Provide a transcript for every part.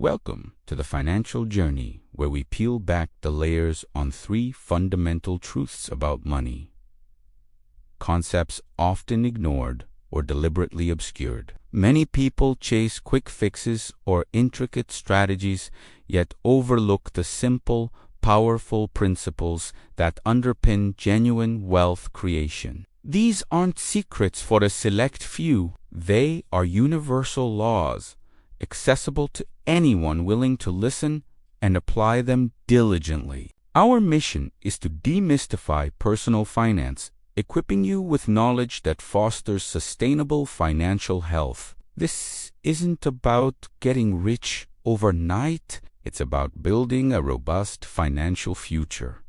Welcome to the financial journey, where we peel back the layers on three fundamental truths about money, concepts often ignored or deliberately obscured. Many people chase quick fixes or intricate strategies, yet overlook the simple, powerful principles that underpin genuine wealth creation. These aren't secrets for a select few. They are universal laws, accessible to anyone willing to listen and apply them diligently. Our mission is to demystify personal finance, equipping you with knowledge that fosters sustainable financial health. This isn't about getting rich overnight. It's about building a robust financial future,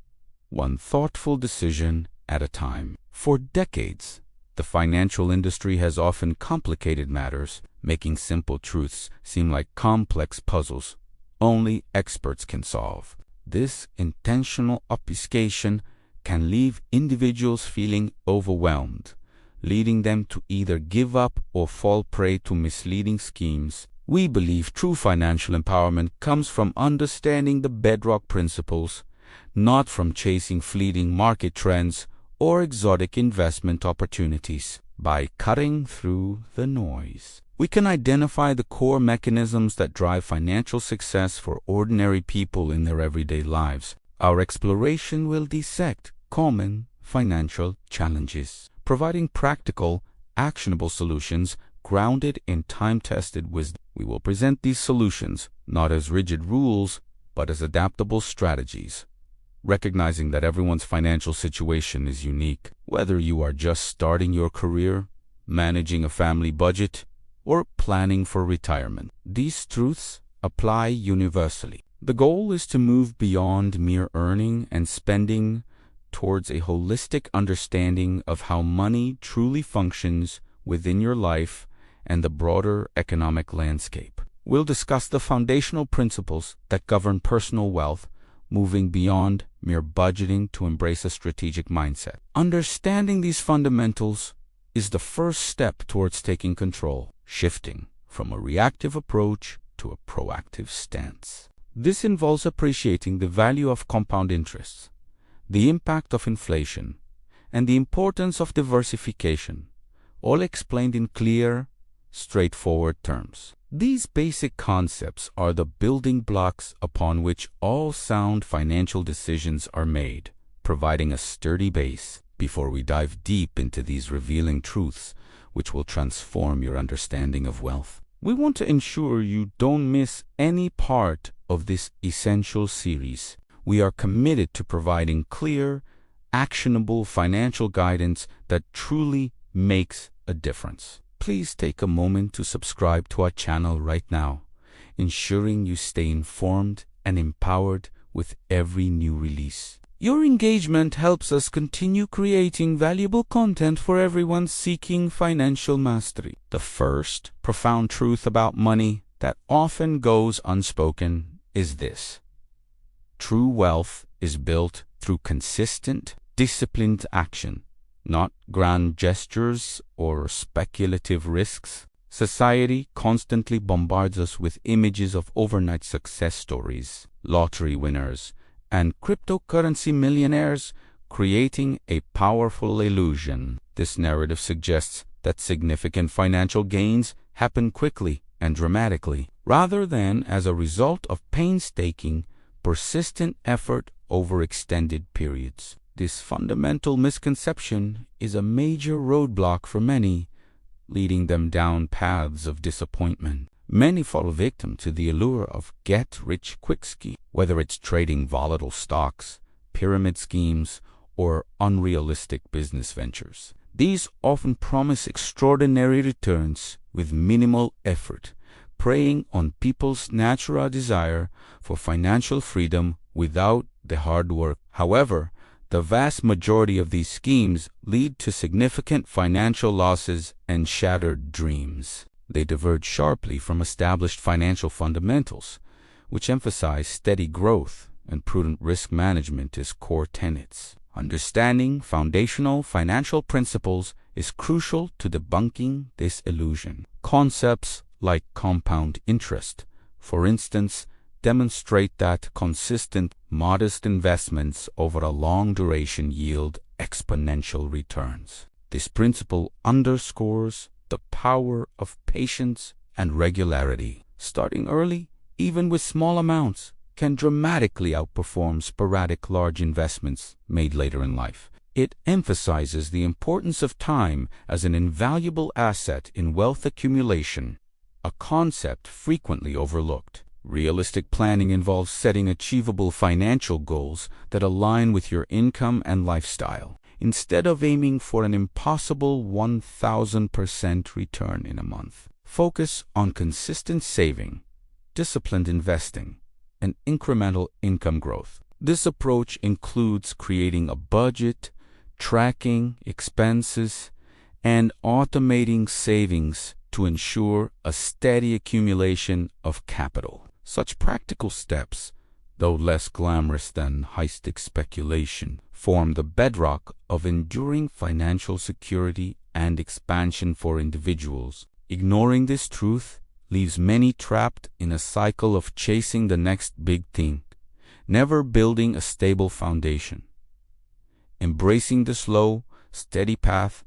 one thoughtful decision at a time. For decades, the financial industry has often complicated matters, making simple truths seem like complex puzzles only experts can solve. This intentional obfuscation can leave individuals feeling overwhelmed, leading them to either give up or fall prey to misleading schemes. We believe true financial empowerment comes from understanding the bedrock principles, not from chasing fleeting market trends or exotic investment opportunities. By cutting through the noise, we can identify the core mechanisms that drive financial success for ordinary people in their everyday lives. Our exploration will dissect common financial challenges, providing practical, actionable solutions grounded in time-tested wisdom. We will present these solutions not as rigid rules, but as adaptable strategies, recognizing that everyone's financial situation is unique. Whether you are just starting your career, managing a family budget, or planning for retirement, these truths apply universally. The goal is to move beyond mere earning and spending towards a holistic understanding of how money truly functions within your life and the broader economic landscape. We'll discuss the foundational principles that govern personal wealth, moving beyond mere budgeting to embrace a strategic mindset. Understanding these fundamentals is the first step towards taking control, shifting from a reactive approach to a proactive stance. This involves appreciating the value of compound interests, the impact of inflation, and the importance of diversification, all explained in clear, straightforward terms. These basic concepts are the building blocks upon which all sound financial decisions are made, providing a sturdy base. Before we dive deep into these revealing truths, which will transform your understanding of wealth, we want to ensure you don't miss any part of this essential series. We are committed to providing clear, actionable financial guidance that truly makes a difference. Please take a moment to subscribe to our channel right now, ensuring you stay informed and empowered with every new release. Your engagement helps us continue creating valuable content for everyone seeking financial mastery. The first profound truth about money that often goes unspoken is this: true wealth is built through consistent, disciplined action, not grand gestures or speculative risks. Society constantly bombards us with images of overnight success stories, lottery winners, and cryptocurrency millionaires, creating a powerful illusion. This narrative suggests that significant financial gains happen quickly and dramatically, rather than as a result of painstaking, persistent effort over extended periods. This fundamental misconception is a major roadblock for many, leading them down paths of disappointment. Many fall victim to the allure of get-rich-quick schemes, whether it's trading volatile stocks, pyramid schemes, or unrealistic business ventures. These often promise extraordinary returns with minimal effort, preying on people's natural desire for financial freedom without the hard work. However, the vast majority of these schemes lead to significant financial losses and shattered dreams. They diverge sharply from established financial fundamentals, which emphasize steady growth and prudent risk management as core tenets. Understanding foundational financial principles is crucial to debunking this illusion. Concepts like compound interest, for instance, demonstrate that consistent, modest investments over a long duration yield exponential returns. This principle underscores the power of patience and regularity. Starting early, even with small amounts, can dramatically outperform sporadic large investments made later in life. It emphasizes the importance of time as an invaluable asset in wealth accumulation, a concept frequently overlooked. Realistic planning involves setting achievable financial goals that align with your income and lifestyle, instead of aiming for an impossible 1,000% return in a month. Focus on consistent saving, disciplined investing, and incremental income growth. This approach includes creating a budget, tracking expenses, and automating savings to ensure a steady accumulation of capital. Such practical steps, though less glamorous than high-stakes speculation, form the bedrock of enduring financial security and expansion for individuals. Ignoring this truth leaves many trapped in a cycle of chasing the next big thing, never building a stable foundation. Embracing the slow, steady path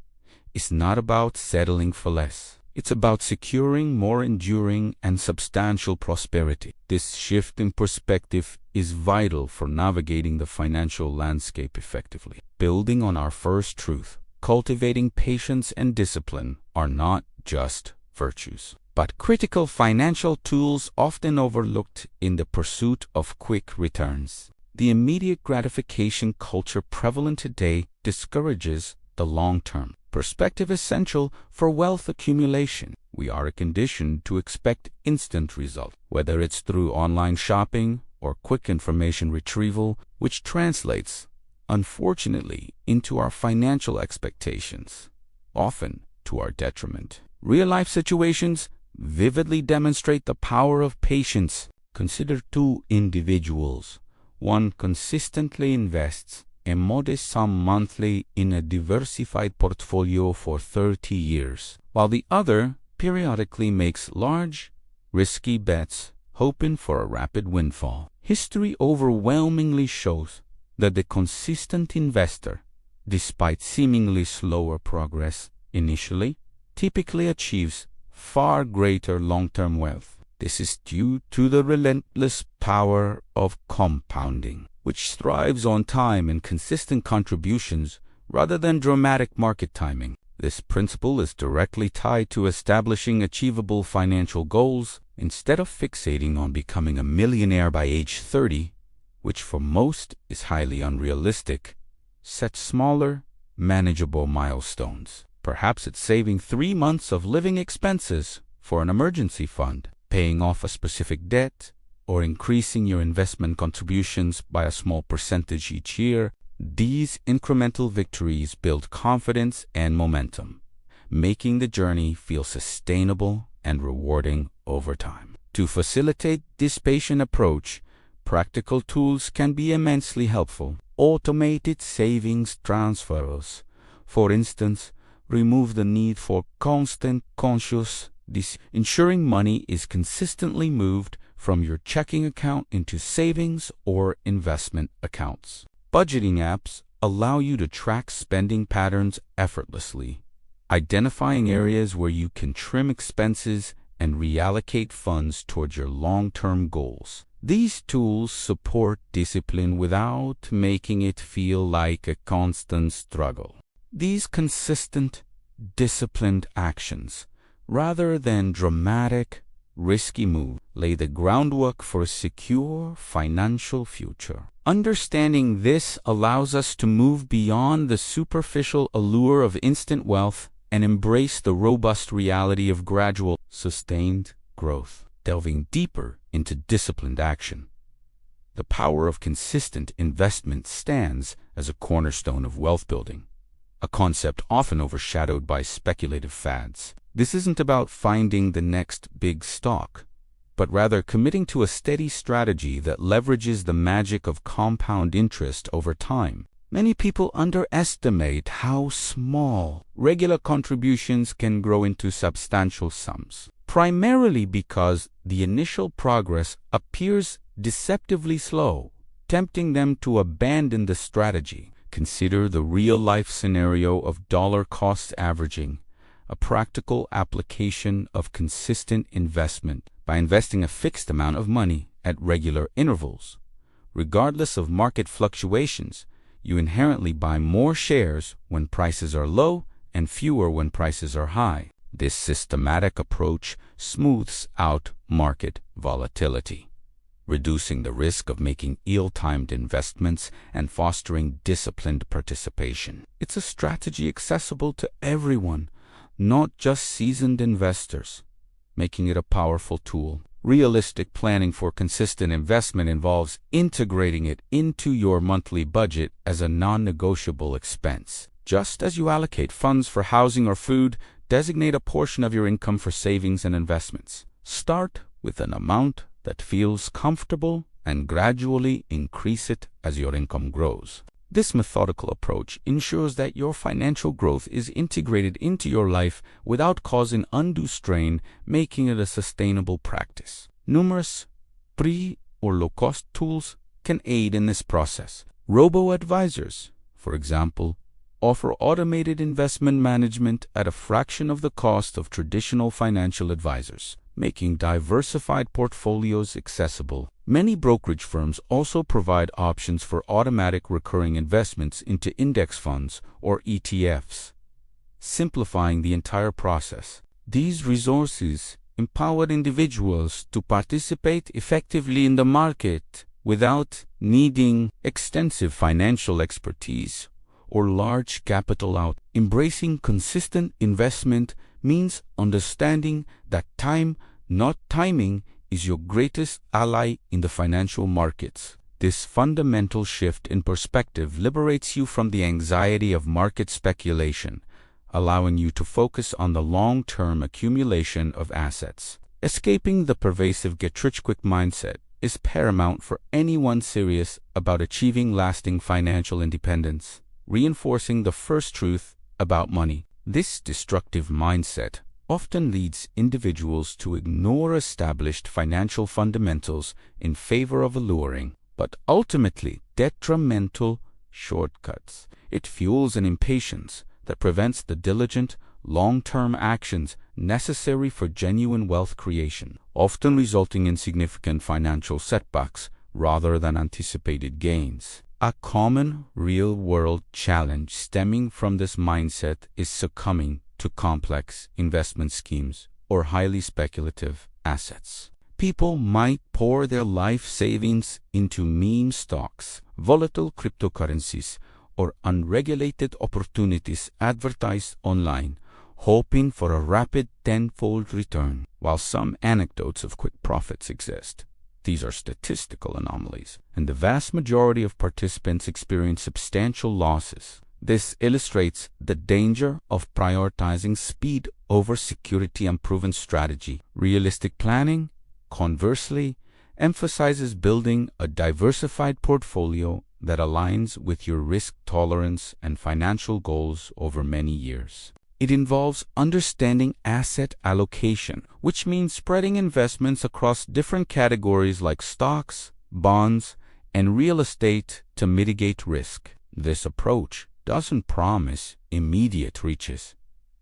is not about settling for less. It's about securing more enduring and substantial prosperity. This shift in perspective is vital for navigating the financial landscape effectively. Building on our first truth, cultivating patience and discipline are not just virtues, but critical financial tools often overlooked in the pursuit of quick returns. The immediate gratification culture prevalent today discourages the long-term perspective essential for wealth accumulation. We are conditioned to expect instant results, whether it's through online shopping or quick information retrieval, which translates, unfortunately, into our financial expectations, often to our detriment. Real-life situations vividly demonstrate the power of patience. Consider two individuals. One consistently invests a modest sum monthly in a diversified portfolio for 30 years, while the other periodically makes large, risky bets, hoping for a rapid windfall. History overwhelmingly shows that the consistent investor, despite seemingly slower progress initially, typically achieves far greater long-term wealth. This is due to the relentless power of compounding, which thrives on time and consistent contributions rather than dramatic market timing. This principle is directly tied to establishing achievable financial goals instead of fixating on becoming a millionaire by age 30, which for most is highly unrealistic. Set smaller, manageable milestones. Perhaps it's saving 3 months of living expenses for an emergency fund, paying off a specific debt, or increasing your investment contributions by a small percentage each year. These incremental victories build confidence and momentum, making the journey feel sustainable and rewarding over time. To facilitate this patient approach, practical tools can be immensely helpful. Automated savings transfers, for instance, remove the need for constant conscious ensuring money is consistently moved from your checking account into savings or investment accounts. Budgeting apps allow you to track spending patterns effortlessly, identifying areas where you can trim expenses and reallocate funds towards your long-term goals. These tools support discipline without making it feel like a constant struggle. These consistent, disciplined actions, rather than dramatic, risky moves, lay the groundwork for a secure financial future. Understanding this allows us to move beyond the superficial allure of instant wealth and embrace the robust reality of gradual, sustained growth. Delving deeper into disciplined action, the power of consistent investment stands as a cornerstone of wealth building, a concept often overshadowed by speculative fads. This isn't about finding the next big stock, but rather committing to a steady strategy that leverages the magic of compound interest over time. Many people underestimate how small regular contributions can grow into substantial sums. primarily because the initial progress appears deceptively slow, tempting them to abandon the strategy. Consider the real-life scenario of dollar-cost averaging, a practical application of consistent investment. By investing a fixed amount of money at regular intervals, regardless of market fluctuations, you inherently buy more shares when prices are low and fewer when prices are high. This systematic approach smooths out market volatility, reducing the risk of making ill-timed investments and fostering disciplined participation. It's a strategy accessible to everyone, not just seasoned investors, making it a powerful tool. Realistic planning for consistent investment involves integrating it into your monthly budget as a non-negotiable expense. Just as you allocate funds for housing or food, designate a portion of your income for savings and investments. Start with an amount that feels comfortable and gradually increase it as your income grows. This methodical approach ensures that your financial growth is integrated into your life without causing undue strain, making it a sustainable practice. Numerous free or low-cost tools can aid in this process. Robo-advisors, for example, offer automated investment management at a fraction of the cost of traditional financial advisors, making diversified portfolios accessible. Many brokerage firms also provide options for automatic recurring investments into index funds or ETFs, simplifying the entire process. These resources empower individuals to participate effectively in the market without needing extensive financial expertise or large capital out. Embracing consistent investment means understanding that time, not timing, is your greatest ally in the financial markets. This fundamental shift in perspective liberates you from the anxiety of market speculation, allowing you to focus on the long-term accumulation of assets. Escaping the pervasive get-rich-quick mindset is paramount for anyone serious about achieving lasting financial independence, reinforcing the first truth about money. This destructive mindset often leads individuals to ignore established financial fundamentals in favor of alluring, but ultimately detrimental shortcuts. It fuels an impatience that prevents the diligent, long-term actions necessary for genuine wealth creation, often resulting in significant financial setbacks rather than anticipated gains. A common real-world challenge stemming from this mindset is succumbing to complex investment schemes or highly speculative assets. People might pour their life savings into meme stocks, volatile cryptocurrencies, or unregulated opportunities advertised online, hoping for a rapid tenfold return. While some anecdotes of quick profits exist, these are statistical anomalies, and the vast majority of participants experience substantial losses. This illustrates the danger of prioritizing speed over security and proven strategy. Realistic planning, conversely, emphasizes building a diversified portfolio that aligns with your risk tolerance and financial goals over many years. It involves understanding asset allocation, which means spreading investments across different categories like stocks, bonds, and real estate to mitigate risk. This approach doesn't promise immediate riches,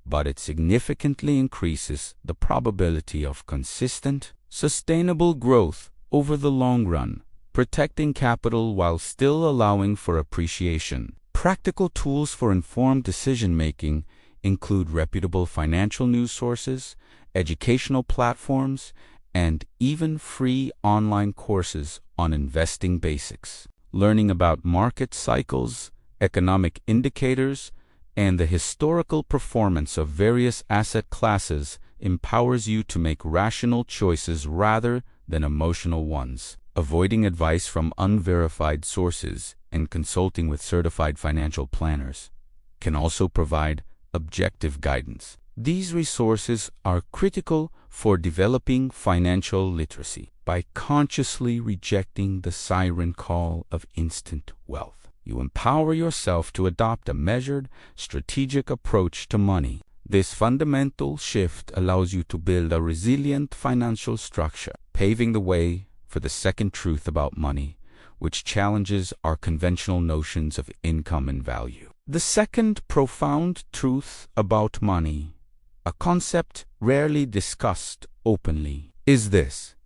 but it significantly increases the probability of consistent, sustainable growth over the long run, protecting capital while still allowing for appreciation. Practical tools for informed decision-making include reputable financial news sources, educational platforms, and even free online courses on investing basics. Learning about market cycles, economic indicators, and the historical performance of various asset classes empowers you to make rational choices rather than emotional ones. Avoiding advice from unverified sources and consulting with certified financial planners can also provide objective guidance. These resources are critical for developing financial literacy. By consciously rejecting the siren call of instant wealth, you empower yourself to adopt a measured, strategic approach to money. This fundamental shift allows you to build a resilient financial structure, paving the way for the second truth about money, which challenges our conventional notions of income and value. The second profound truth about money, a concept rarely discussed openly, is this: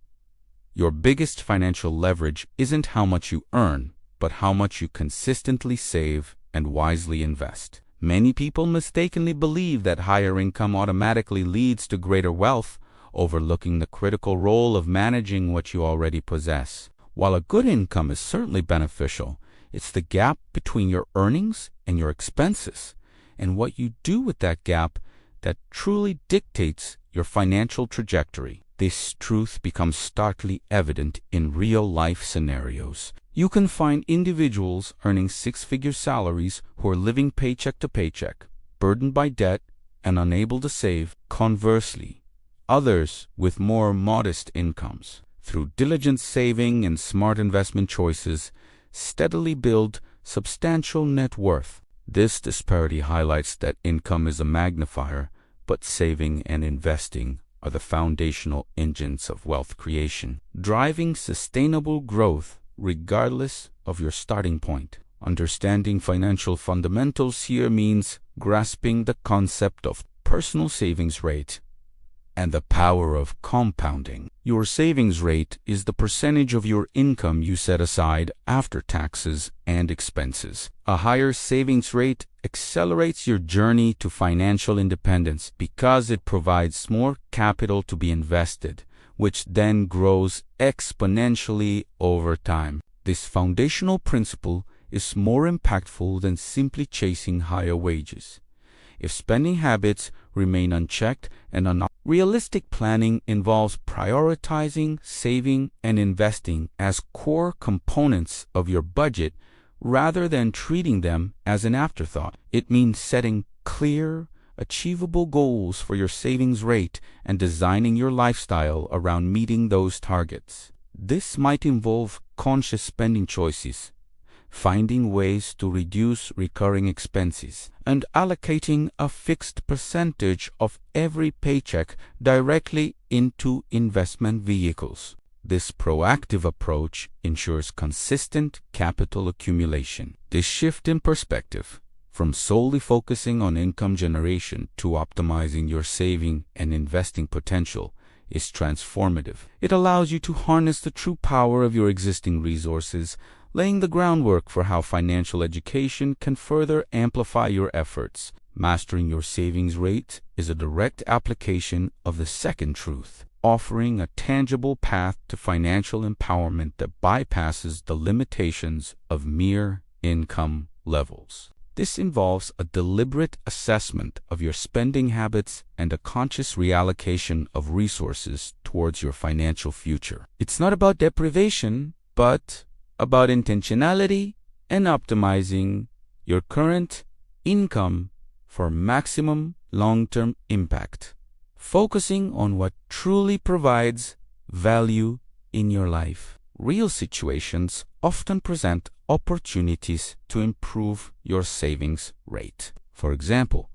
your biggest financial leverage isn't how much you earn, but how much you consistently save and wisely invest. Many people mistakenly believe that higher income automatically leads to greater wealth, overlooking the critical role of managing what you already possess. While a good income is certainly beneficial, it's the gap between your earnings and your expenses, and what you do with that gap, that truly dictates your financial trajectory. This truth becomes starkly evident in real-life scenarios. You can find individuals earning six-figure salaries who are living paycheck to paycheck, burdened by debt and unable to save. Conversely, others with more modest incomes, through diligent saving and smart investment choices, steadily build substantial net worth. This disparity highlights that income is a magnifier, but saving and investing are the foundational engines of wealth creation, driving sustainable growth regardless of your starting point. Understanding financial fundamentals here means grasping the concept of personal savings rate and the power of compounding. Your savings rate is the percentage of your income you set aside after taxes and expenses. A higher savings rate accelerates your journey to financial independence because it provides more capital to be invested, which then grows exponentially over time. This foundational principle is more impactful than simply chasing higher wages. If spending habits remain unchecked and realistic planning involves prioritizing saving and investing as core components of your budget rather than treating them as an afterthought. It means setting clear, achievable goals for your savings rate and designing your lifestyle around meeting those targets. This might involve conscious spending choices, finding ways to reduce recurring expenses, and allocating a fixed percentage of every paycheck directly into investment vehicles. This proactive approach ensures consistent capital accumulation. This shift in perspective, from solely focusing on income generation to optimizing your saving and investing potential, is transformative. It allows you to harness the true power of your existing resources, laying the groundwork for how financial education can further amplify your efforts. Mastering your savings rate is a direct application of the second truth, offering a tangible path to financial empowerment that bypasses the limitations of mere income levels. This involves a deliberate assessment of your spending habits and a conscious reallocation of resources towards your financial future. It's not about deprivation, but about intentionality and optimizing your current income for maximum long-term impact, focusing on what truly provides value in your life. Real situations often present opportunities to improve your savings rate. For example,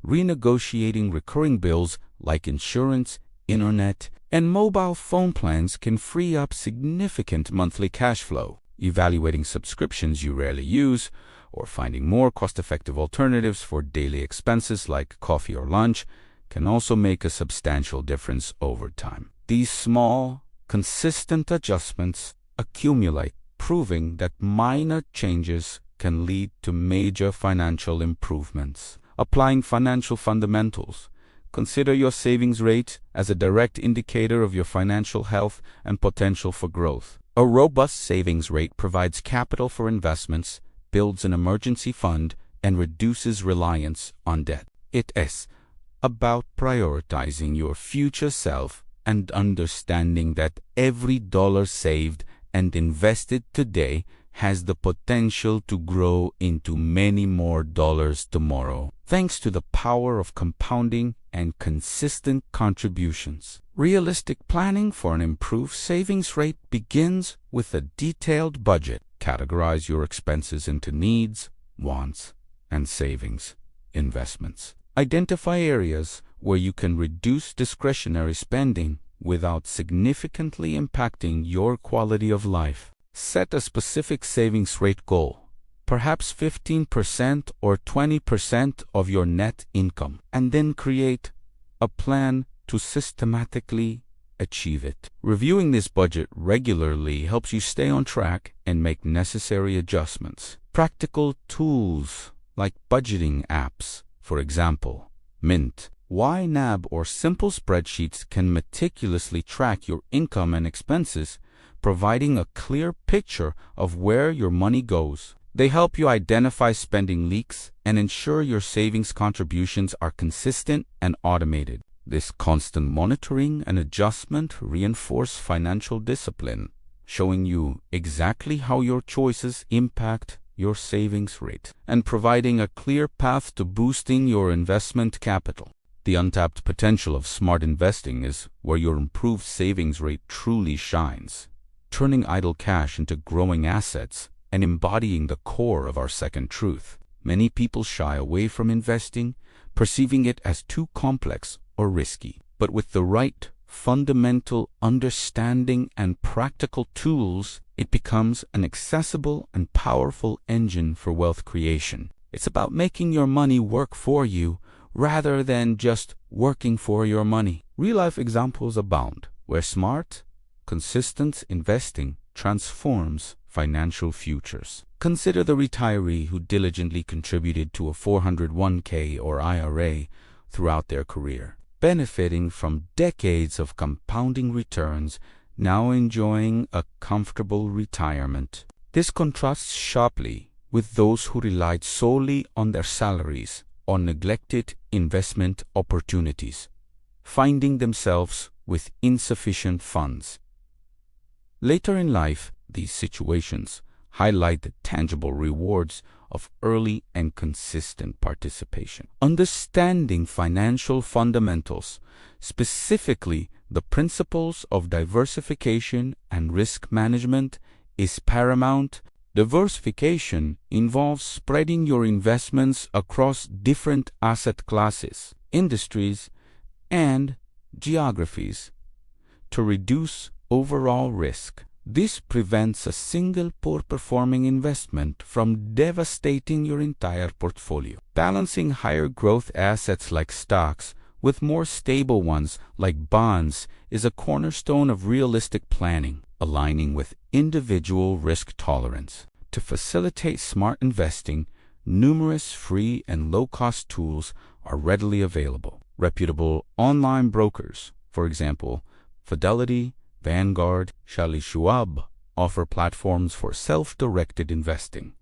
renegotiating recurring bills like insurance, internet, and mobile phone plans can free up significant monthly cash flow. Evaluating subscriptions you rarely use, or finding more cost-effective alternatives for daily expenses like coffee or lunch, can also make a substantial difference over time. These small, consistent adjustments accumulate, proving that minor changes can lead to major financial improvements. Applying financial fundamentals. Consider your savings rate as a direct indicator of your financial health and potential for growth. A robust savings rate provides capital for investments, builds an emergency fund, and reduces reliance on debt. It is about prioritizing your future self and understanding that every dollar saved and invested today has the potential to grow into many more dollars tomorrow, thanks to the power of compounding and consistent contributions. Realistic planning for an improved savings rate begins with a detailed budget. Categorize your expenses into needs, wants, and savings investments. Identify areas where you can reduce discretionary spending without significantly impacting your quality of life. Set a specific savings rate goal, perhaps 15% or 20% of your net income, and then create a plan to systematically achieve it. Reviewing this budget regularly helps you stay on track and make necessary adjustments. Practical tools like budgeting apps, for example, Mint, YNAB, or simple spreadsheets can meticulously track your income and expenses, providing a clear picture of where your money goes. They help you identify spending leaks and ensure your savings contributions are consistent and automated. This constant monitoring and adjustment reinforce financial discipline, showing you exactly how your choices impact your savings rate and providing a clear path to boosting your investment capital. The untapped potential of smart investing is where your improved savings rate truly shines, turning idle cash into growing assets and embodying the core of our second truth. Many people shy away from investing, perceiving it as too complex or risky. But with the right fundamental understanding and practical tools, it becomes an accessible and powerful engine for wealth creation. It's about making your money work for you rather than just working for your money. Real-life examples abound where smart, consistent investing transforms financial futures. Consider the retiree who diligently contributed to a 401k or IRA throughout their career, benefiting from decades of compounding returns, now enjoying a comfortable retirement. This contrasts sharply with those who relied solely on their salaries or neglected investment opportunities, finding themselves with insufficient funds. Later in life, these situations highlight the tangible rewards of early and consistent participation. Understanding financial fundamentals, specifically the principles of diversification and risk management, is paramount. Diversification involves spreading your investments across different asset classes, industries, and geographies to reduce overall risk. This prevents a single poor-performing investment from devastating your entire portfolio. Balancing higher growth assets like stocks with more stable ones like bonds is a cornerstone of realistic planning, aligning with individual risk tolerance. To facilitate smart investing, numerous free and low-cost tools are readily available. Reputable online brokers, for example, Fidelity, Vanguard, Charles Schwab, offer platforms for self-directed investing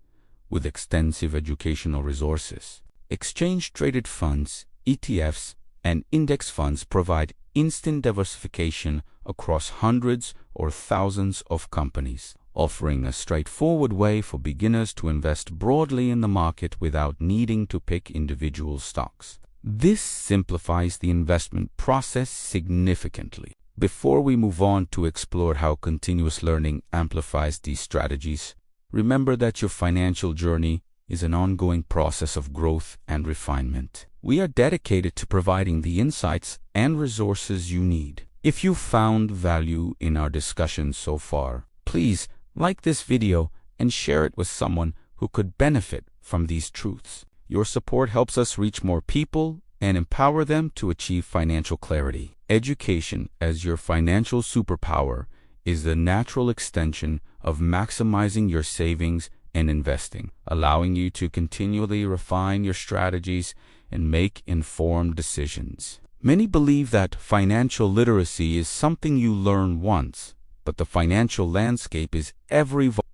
with extensive educational resources. Exchange-traded funds, ETFs, and index funds provide instant diversification across hundreds or thousands of companies, offering a straightforward way for beginners to invest broadly in the market without needing to pick individual stocks. This simplifies the investment process significantly. Before we move on to explore how continuous learning amplifies these strategies, remember that your financial journey is an ongoing process of growth and refinement. We are dedicated to providing the insights and resources you need. If you found value in our discussion so far, please like this video and share it with someone who could benefit from these truths. Your support helps us reach more people and empower them to achieve financial clarity. Education as your financial superpower is the natural extension of maximizing your savings and investing, allowing you to continually refine your strategies and make informed decisions. Many believe that financial literacy is something you learn once, but the financial landscape is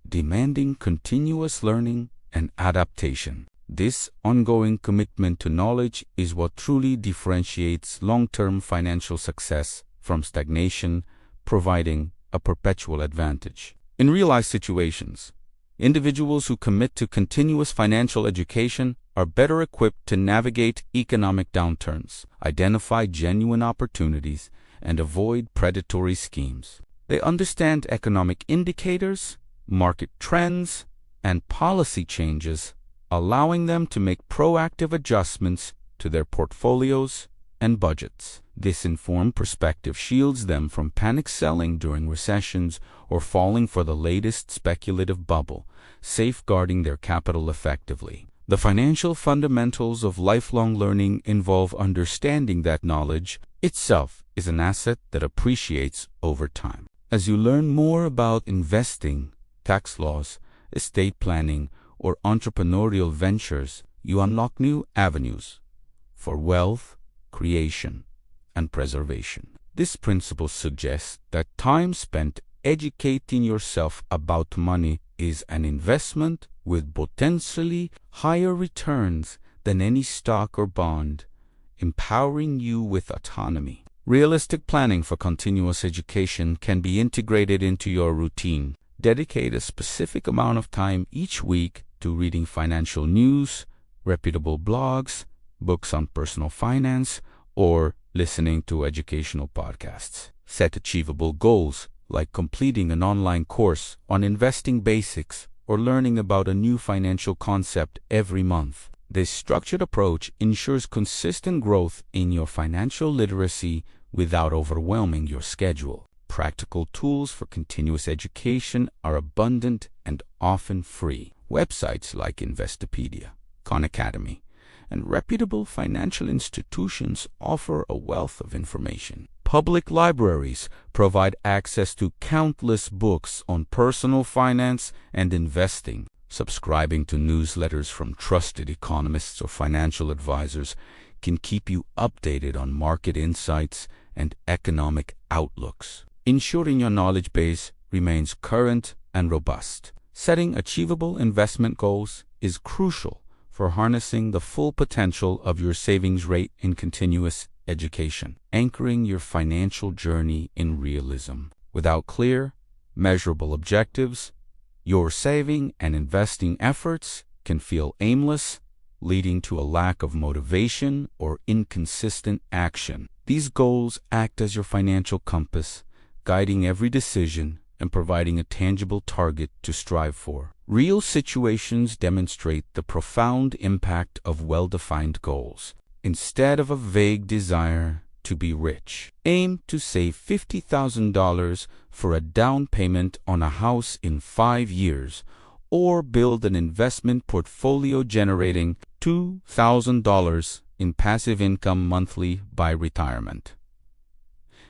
demanding continuous learning and adaptation. This ongoing commitment to knowledge is what truly differentiates long-term financial success from stagnation, providing a perpetual advantage. In real-life situations, individuals who commit to continuous financial education are better equipped to navigate economic downturns, identify genuine opportunities, and avoid predatory schemes. They understand economic indicators, market trends, and policy changes, allowing them to make proactive adjustments to their portfolios and budgets. This informed perspective shields them from panic selling during recessions or falling for the latest speculative bubble, safeguarding their capital effectively. The financial fundamentals of lifelong learning involve understanding that knowledge itself is an asset that appreciates over time. As you learn more about investing, tax laws, estate planning, or entrepreneurial ventures, you unlock new avenues for wealth creation and preservation. This principle suggests that time spent educating yourself about money is an investment with potentially higher returns than any stock or bond, empowering you with autonomy. Realistic planning for continuous education can be integrated into your routine. Dedicate a specific amount of time each week to reading financial news, reputable blogs, books on personal finance, or listening to educational podcasts. Set achievable goals, like completing an online course on investing basics or learning about a new financial concept every month. This structured approach ensures consistent growth in your financial literacy without overwhelming your schedule. Practical tools for continuous education are abundant and often free. Websites like Investopedia, Khan Academy, and reputable financial institutions offer a wealth of information. Public libraries provide access to countless books on personal finance and investing. Subscribing to newsletters from trusted economists or financial advisors can keep you updated on market insights and economic outlooks, ensuring your knowledge base remains current and robust. Setting achievable investment goals is crucial for harnessing the full potential of your savings rate in continuous education, anchoring your financial journey in realism. Without clear, measurable objectives, your saving and investing efforts can feel aimless, leading to a lack of motivation or inconsistent action. These goals act as your financial compass, guiding every decision and providing a tangible target to strive for. Real situations demonstrate the profound impact of well-defined goals. Instead of a vague desire to be rich, aim to save $50,000 for a down payment on a house in 5 years, or build an investment portfolio generating $2,000 in passive income monthly by retirement.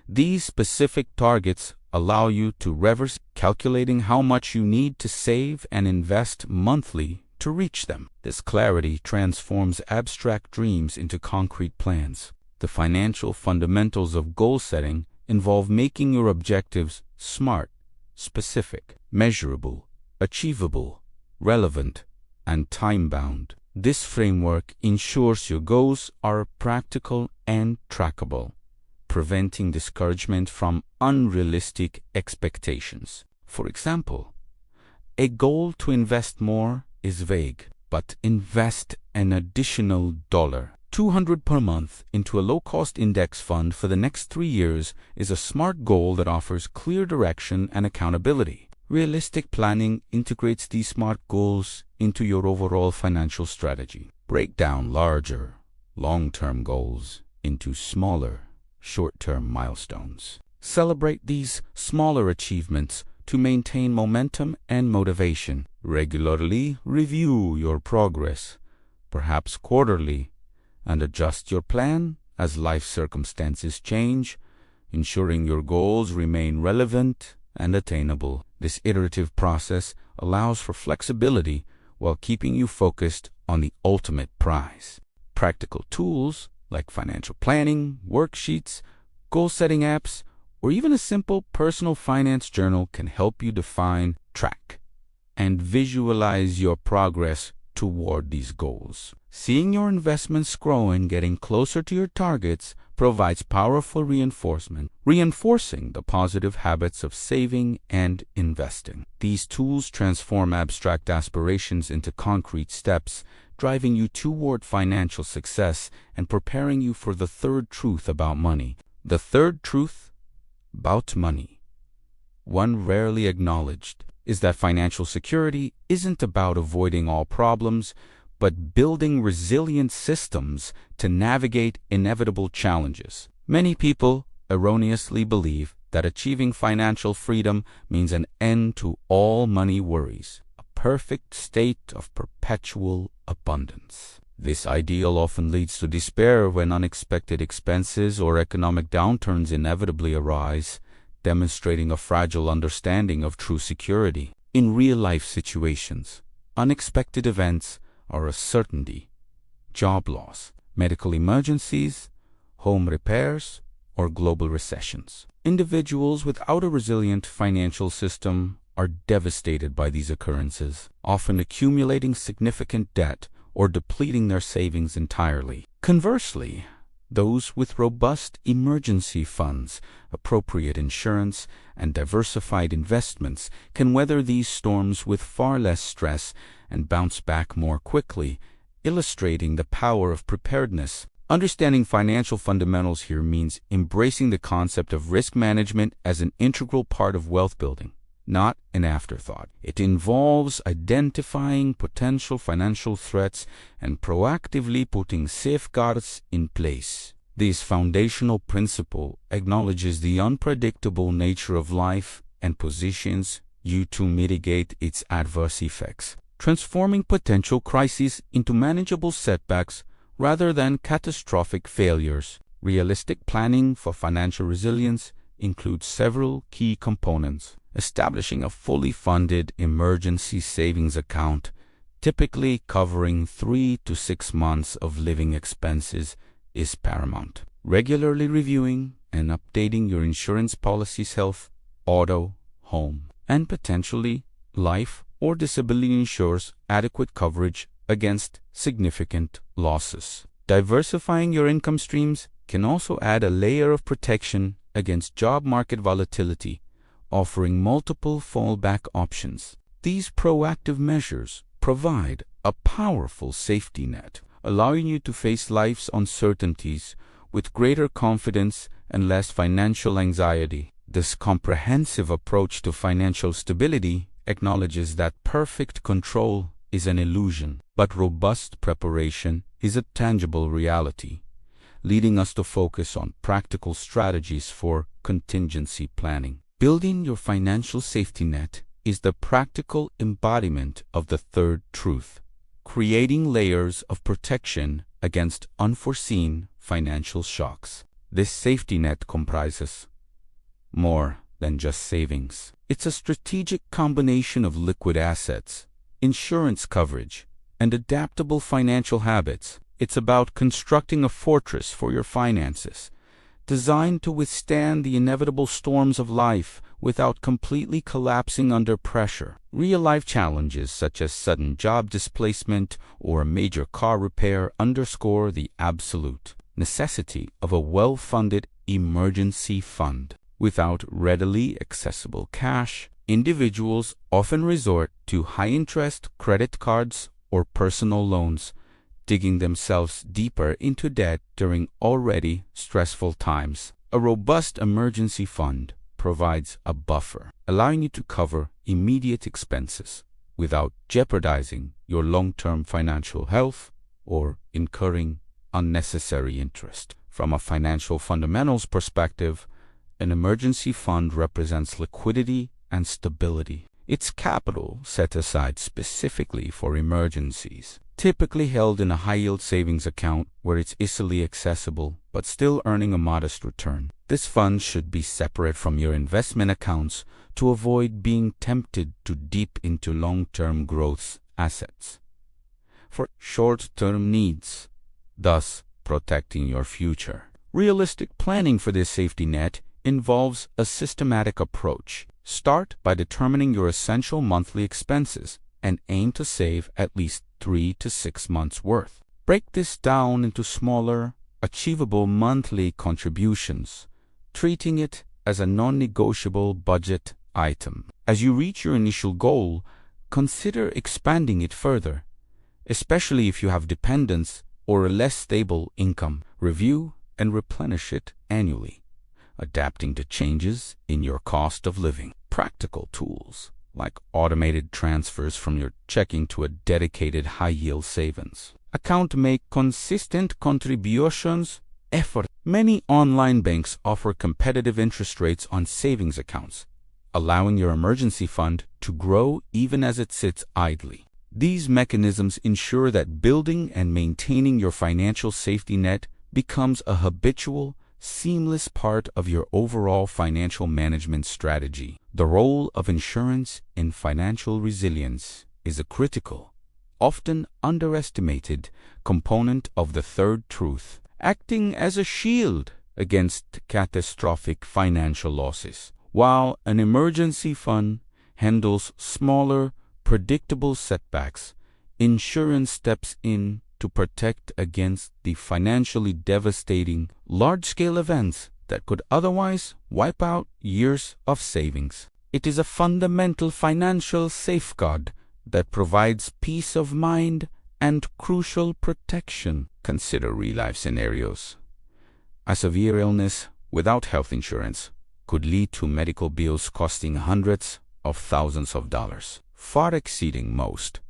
These specific targets allow you to reverse calculating how much you need to save and invest monthly to reach them. This clarity transforms abstract dreams into concrete plans. The financial fundamentals of goal setting involve making your objectives SMART, specific, measurable, achievable, relevant, and time-bound. This framework ensures your goals are practical and trackable, preventing discouragement from unrealistic expectations. For example, a goal to invest more is vague, but invest an additional $200 per month into a low-cost index fund for the next 3 years is a SMART goal that offers clear direction and accountability. Realistic planning integrates these SMART goals into your overall financial strategy. Break down larger, long-term goals into smaller, short-term milestones. Celebrate these smaller achievements to maintain momentum and motivation. Regularly review your progress, perhaps quarterly, and adjust your plan as life circumstances change, ensuring your goals remain relevant and attainable. This iterative process allows for flexibility while keeping you focused on the ultimate prize. Practical tools like financial planning, worksheets, goal-setting apps, or even a simple personal finance journal can help you define, track, and visualize your progress toward these goals. Seeing your investments grow and getting closer to your targets provides powerful reinforcement, reinforcing the positive habits of saving and investing. These tools transform abstract aspirations into concrete steps, driving you toward financial success and preparing you for the third truth about money. The third truth about money, one rarely acknowledged, is that financial security isn't about avoiding all problems, but building resilient systems to navigate inevitable challenges. Many people erroneously believe that achieving financial freedom means an end to all money worries, a perfect state of perpetual abundance. This ideal often leads to despair when unexpected expenses or economic downturns inevitably arise, demonstrating a fragile understanding of true security. In real-life situations, unexpected events are a certainty: job loss, medical emergencies, home repairs, or global recessions. Individuals without a resilient financial system are devastated by these occurrences, often accumulating significant debt or depleting their savings entirely. Conversely, those with robust emergency funds, appropriate insurance, and diversified investments can weather these storms with far less stress and bounce back more quickly, illustrating the power of preparedness. Understanding financial fundamentals here means embracing the concept of risk management as an integral part of wealth building, not an afterthought. It involves identifying potential financial threats and proactively putting safeguards in place. This foundational principle acknowledges the unpredictable nature of life and positions you to mitigate its adverse effects, transforming potential crises into manageable setbacks rather than catastrophic failures. Realistic planning for financial resilience includes several key components. Establishing a fully funded emergency savings account, typically covering 3 to 6 months of living expenses, is paramount. Regularly reviewing and updating your insurance policies, health, auto, home, and potentially life or disability ensures adequate coverage against significant losses. Diversifying your income streams can also add a layer of protection against job market volatility, offering multiple fallback options. These proactive measures provide a powerful safety net, allowing you to face life's uncertainties with greater confidence and less financial anxiety. This comprehensive approach to financial stability acknowledges that perfect control is an illusion, but robust preparation is a tangible reality, leading us to focus on practical strategies for contingency planning. Building your financial safety net is the practical embodiment of the third truth, creating layers of protection against unforeseen financial shocks. This safety net comprises more than just savings. It's a strategic combination of liquid assets, insurance coverage, and adaptable financial habits. It's about constructing a fortress for your finances, designed to withstand the inevitable storms of life without completely collapsing under pressure. Real-life challenges such as sudden job displacement or a major car repair underscore the absolute necessity of a well-funded emergency fund. Without readily accessible cash, individuals often resort to high-interest credit cards or personal loans, digging themselves deeper into debt during already stressful times. A robust emergency fund provides a buffer, allowing you to cover immediate expenses without jeopardizing your long-term financial health or incurring unnecessary interest. From a financial fundamentals perspective, an emergency fund represents liquidity and stability. It's capital set aside specifically for emergencies, typically held in a high-yield savings account where it's easily accessible but still earning a modest return. This fund should be separate from your investment accounts to avoid being tempted to dip into long-term growth assets for short-term needs, thus protecting your future. Realistic planning for this safety net involves a systematic approach. Start by determining your essential monthly expenses and aim to save at least 3 to 6 months' worth. Break this down into smaller, achievable monthly contributions, treating it as a non-negotiable budget item. As you reach your initial goal, consider expanding it further, especially if you have dependents or a less stable income. Review and replenish it annually, adapting to changes in your cost of living. Practical tools. like automated transfers from your checking to a dedicated high-yield savings account, make consistent contributions effort. Many online banks offer competitive interest rates on savings accounts, allowing your emergency fund to grow even as it sits idly. These mechanisms ensure that building and maintaining your financial safety net becomes a habitual, seamless part of your overall financial management strategy. The role of insurance in financial resilience is a critical, often underestimated component of the third truth, acting as a shield against catastrophic financial losses. While an emergency fund handles smaller, predictable setbacks, insurance steps in to protect against the financially devastating, large-scale events that could otherwise wipe out years of savings. It is a fundamental financial safeguard that provides peace of mind and crucial protection. Consider real-life scenarios. A severe illness without health insurance could lead to medical bills costing hundreds of thousands of dollars, far exceeding most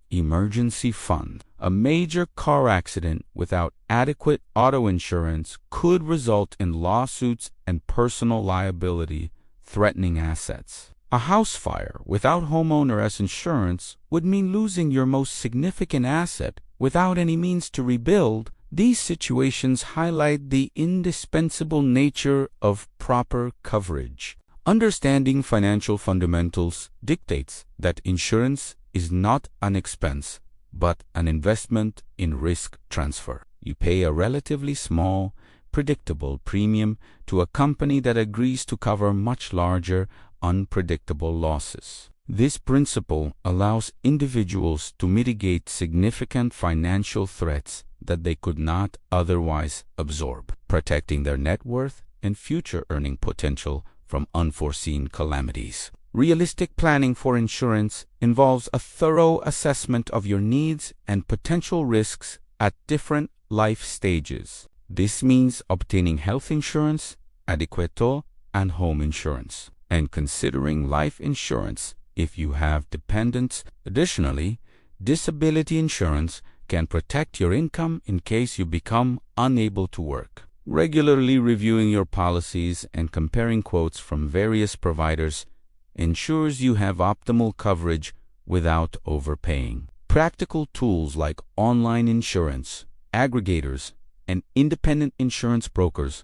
emergency funds. A major car accident without adequate auto insurance could result in lawsuits and personal liability, threatening assets. A house fire without homeowners insurance would mean losing your most significant asset without any means to rebuild. These situations highlight the indispensable nature of proper coverage. Understanding financial fundamentals dictates that insurance is not an expense, but an investment in risk transfer. You pay a relatively small, predictable premium to a company that agrees to cover much larger, unpredictable losses. This principle allows individuals to mitigate significant financial threats that they could not otherwise absorb, protecting their net worth and future earning potential from unforeseen calamities. Realistic planning for insurance involves a thorough assessment of your needs and potential risks at different life stages. This means obtaining health insurance, adequate auto and home insurance, and considering life insurance if you have dependents. Additionally, disability insurance can protect your income in case you become unable to work. Regularly reviewing your policies and comparing quotes from various providers ensures you have optimal coverage without overpaying. Practical tools like online insurance, aggregators, and independent insurance brokers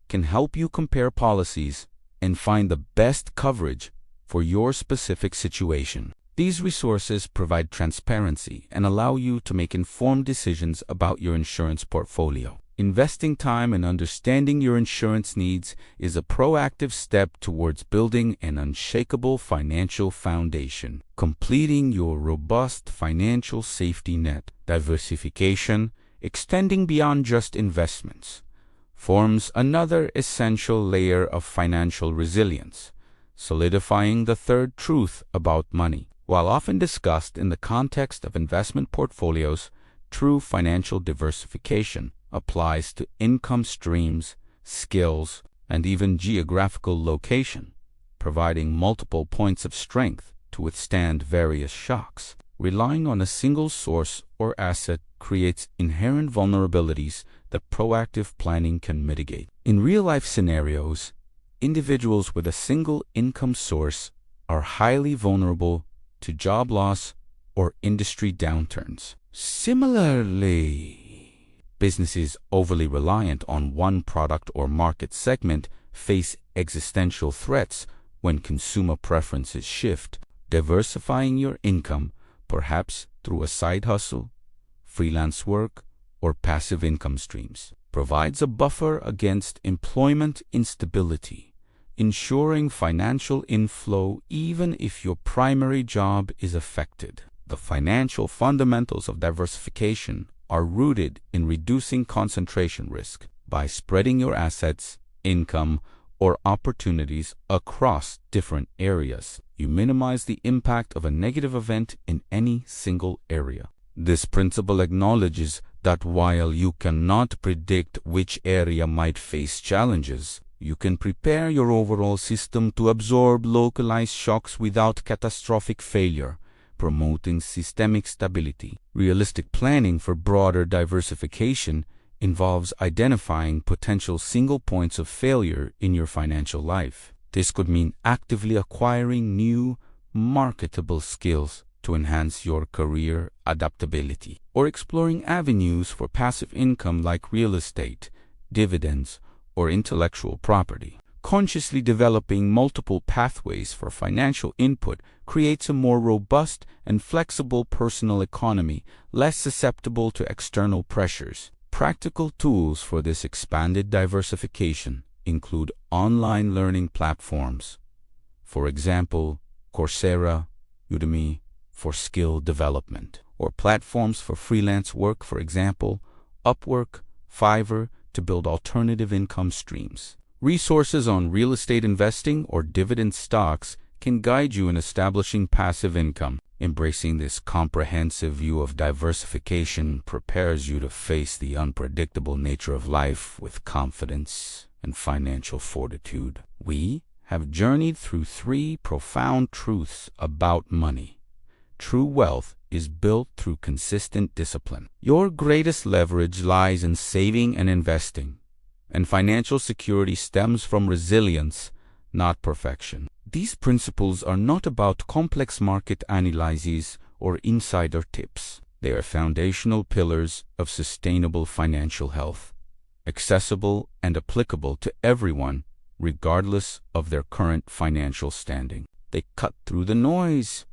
can help you compare policies and find the best coverage for your specific situation. These resources provide transparency and allow you to make informed decisions about your insurance portfolio. Investing time in understanding your insurance needs is a proactive step towards building an unshakable financial foundation. Completing your robust financial safety net, diversification, extending beyond just investments, forms another essential layer of financial resilience, solidifying the third truth about money. While often discussed in the context of investment portfolios, true financial diversification applies to income streams, skills, and even geographical location, providing multiple points of strength to withstand various shocks. Relying on a single source or asset creates inherent vulnerabilities that proactive planning can mitigate. In real-life scenarios, individuals with a single income source are highly vulnerable to job loss or industry downturns. Similarly, businesses overly reliant on one product or market segment face existential threats when consumer preferences shift. Diversifying your income, perhaps through a side hustle, freelance work, or passive income streams, provides a buffer against employment instability, ensuring financial inflow even if your primary job is affected. The financial fundamentals of diversification are rooted in reducing concentration risk. By spreading your assets, income, or opportunities across different areas, you minimize the impact of a negative event in any single area. This principle acknowledges that while you cannot predict which area might face challenges, you can prepare your overall system to absorb localized shocks without catastrophic failure, promoting systemic stability. Realistic planning for broader diversification involves identifying potential single points of failure in your financial life. This could mean actively acquiring new, marketable skills to enhance your career adaptability, or exploring avenues for passive income like real estate, dividends, or intellectual property. Consciously developing multiple pathways for financial input creates a more robust and flexible personal economy, less susceptible to external pressures. Practical tools for this expanded diversification include online learning platforms, for example, Coursera, Udemy, for skill development, or platforms for freelance work, for example, Upwork, Fiverr, to build alternative income streams. Resources on real estate investing or dividend stocks can guide you in establishing passive income. Embracing this comprehensive view of diversification prepares you to face the unpredictable nature of life with confidence and financial fortitude. We have journeyed through 3 profound truths about money. True wealth is built through consistent discipline. Your greatest leverage lies in saving and investing, and financial security stems from resilience, not perfection. These principles are not about complex market analyses or insider tips. They are foundational pillars of sustainable financial health, accessible and applicable to everyone, regardless of their current financial standing. They cut through the noise,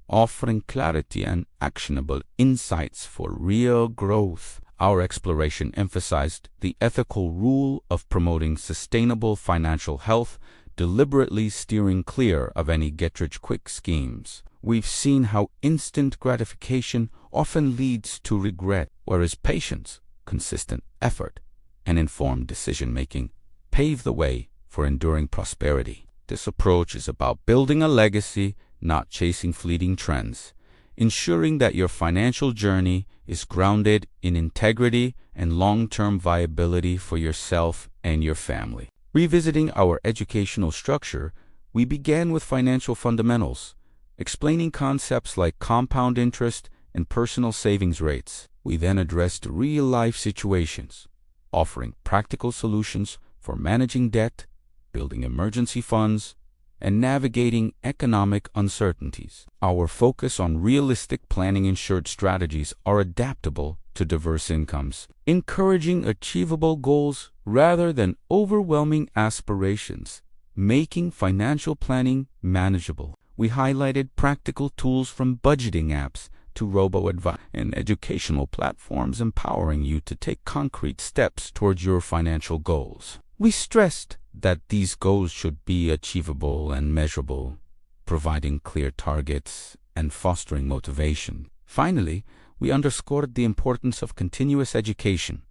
offering clarity and actionable insights for real growth. Our exploration emphasized the ethical rule of promoting sustainable financial health, deliberately steering clear of any get-rich-quick schemes. We've seen how instant gratification often leads to regret, whereas patience, consistent effort, and informed decision-making pave the way for enduring prosperity. This approach is about building a legacy, not chasing fleeting trends, ensuring that your financial journey is grounded in integrity and long-term viability for yourself and your family. Revisiting our educational structure, we began with financial fundamentals, explaining concepts like compound interest and personal savings rates. We then addressed real-life situations, offering practical solutions for managing debt, building emergency funds, and navigating economic uncertainties. Our focus on realistic planning ensured strategies are adaptable to diverse incomes, encouraging achievable goals rather than overwhelming aspirations, making financial planning manageable. We highlighted practical tools from budgeting apps to robo-advice and educational platforms, empowering you to take concrete steps towards your financial goals. We stressed that these goals should be achievable and measurable, providing clear targets and fostering motivation. Finally, we underscored the importance of continuous education,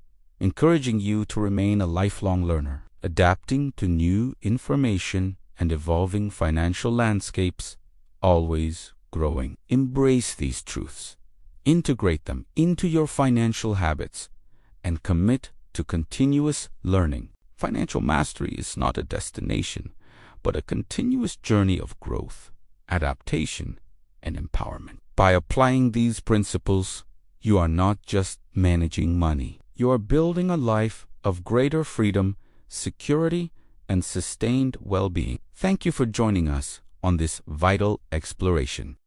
encouraging you to remain a lifelong learner, adapting to new information and evolving financial landscapes, always growing. Embrace these truths, integrate them into your financial habits, and commit to continuous learning. Financial mastery is not a destination, but a continuous journey of growth, adaptation, and empowerment. By applying these principles, you are not just managing money. You are building a life of greater freedom, security, and sustained well-being. Thank you for joining us on this vital exploration.